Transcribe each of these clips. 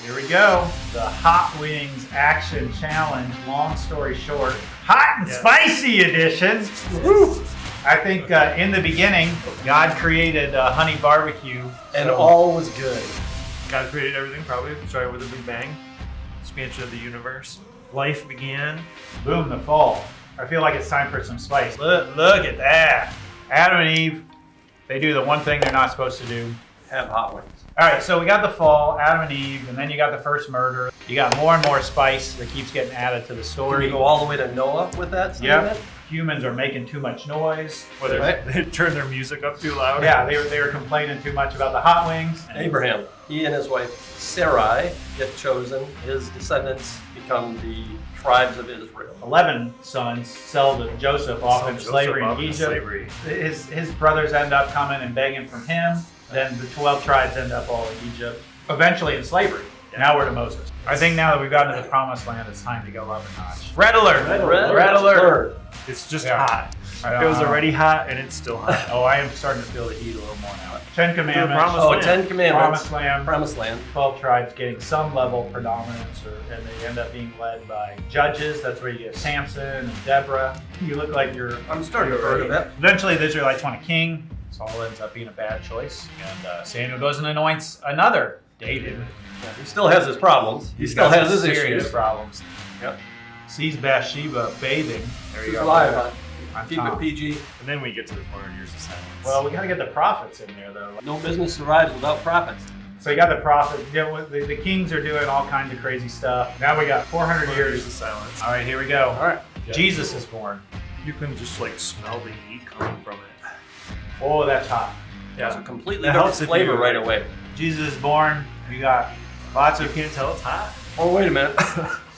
Here we go. The Hot Wings Action Challenge. Long story short, hot and spicy edition. Woo! I think in the beginning, God created honey barbecue. And all was good. God created everything, probably. Started with a big bang. Expansion of the universe. Life began. Boom, the fall. I feel like it's time for some spice. Look at that. Adam and Eve, they do the one thing they're not supposed to do. Have hot wings. All right, so we got the fall, Adam and Eve, and then you got the first murder. You got more and more spice that keeps getting added to the Can story. we go all the way to Noah with that? Yep. Humans are making too much noise. Or they turn their music up too loud. Yeah, they were complaining too much about the hot wings. Abraham, he and his wife Sarai get chosen. His descendants become the tribes of Israel. 11 sons sell to Joseph off into slavery in Egypt. His brothers end up coming and begging from him. Then the 12 tribes end up all in Egypt, eventually in slavery. Now we're to Moses. I think now that we've gotten to the promised land, it's time to go up a notch. Red alert! Red alert! It's just hot. It was already hot and it's still hot. Oh, I am starting to feel the heat a little more now. 10 Commandments. Ten Commandments. Promised land. 12 tribes getting some level of predominance, and they end up being led by judges. That's where you get Samson and Deborah. You look like you're... I'm starting to heard of that. Eventually, the Israelites want a king. Saul ends up being a bad choice. And Samuel goes and anoints another David. Yeah, he still has his problems. He still has his issues. Problems. Yep. Sees Bathsheba bathing. There you go. Alive. On Keep top. it PG. And then we get to the 400 years of silence. Well, we got to get the prophets in there, though. No business survives without prophets. So you got the prophets. The kings are doing all kinds of crazy stuff. Now we got 400 years of silence. All right, here we go. All right. Jesus is born. You can just like smell the heat coming from it. Oh, that's hot. Yeah. It's a completely That different helps if flavor you- right away. Jesus is born. We got lots You of... can't tell it's hot. Oh, wait a minute.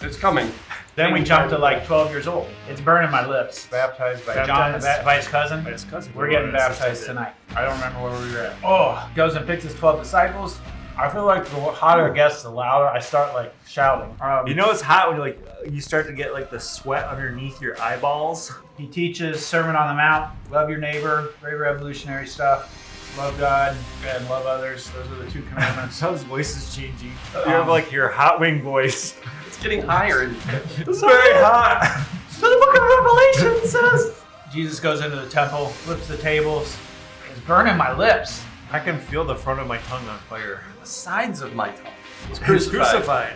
It's coming. Then we jump to like 12 years old. It's burning my lips. Baptized by John, by his cousin. By his cousin. We're getting baptized tonight. I don't remember where we were at. Oh, goes and picks his 12 disciples. I feel like the hotter it gets, the louder I start like shouting. You know it's hot when you start to get like the sweat underneath your eyeballs. He teaches Sermon on the Mount, love your neighbor, very revolutionary stuff. Love God and love others. Those are the 2 commandments. So his voice is changing. You have like your hot wing voice. It's getting higher. It's very hot. So the book of Revelation says. Jesus goes into the temple, flips the tables. It's burning my lips. I can feel the front of my tongue on fire. The sides of my tongue. He's Crucified.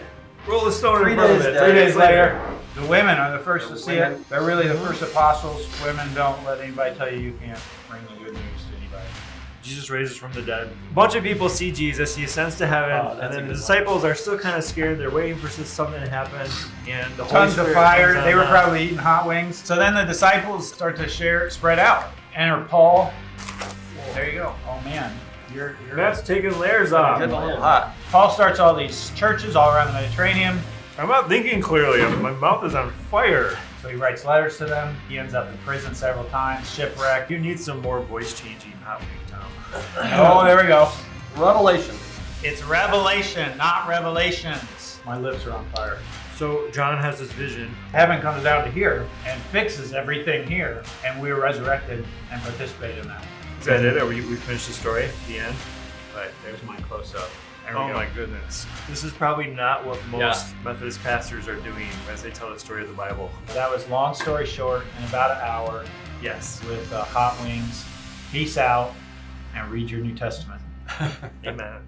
Roll the stone in 3 front of days it. dead. 3 days later, the women are the first to see women. it. They're really the first apostles. Women, don't let anybody tell you can't bring the good news to anybody. Jesus raises from the dead. A bunch of people see Jesus. He ascends to heaven, Oh, and then the one. disciples are still kind of scared. They're waiting for something to happen, and the Holy Tons of Spirit fire. comes They on were them. probably eating hot wings. So then the disciples start to spread out. Enter Paul. There you go. Oh man, you're That's taking layers It's off. getting a little hot. Paul starts all these churches all around the Mediterranean. I'm not thinking clearly. My mouth is on fire. So he writes letters to them. He ends up in prison several times, shipwrecked. You need some more voice changing hot wing, Tom. Oh, there we go. Revelation. It's revelation, not revelations. My lips are on fire. So John has this vision. Heaven comes down to here and fixes everything here, and we are resurrected and participate in that. Is that it? Or we finished the story at the end? But there's my close-up. There we Oh go. my goodness. This is probably not what most Methodist pastors are doing as they tell the story of the Bible. That was long story short in about an hour Yes. with hot wings. Peace out and read your New Testament. Amen.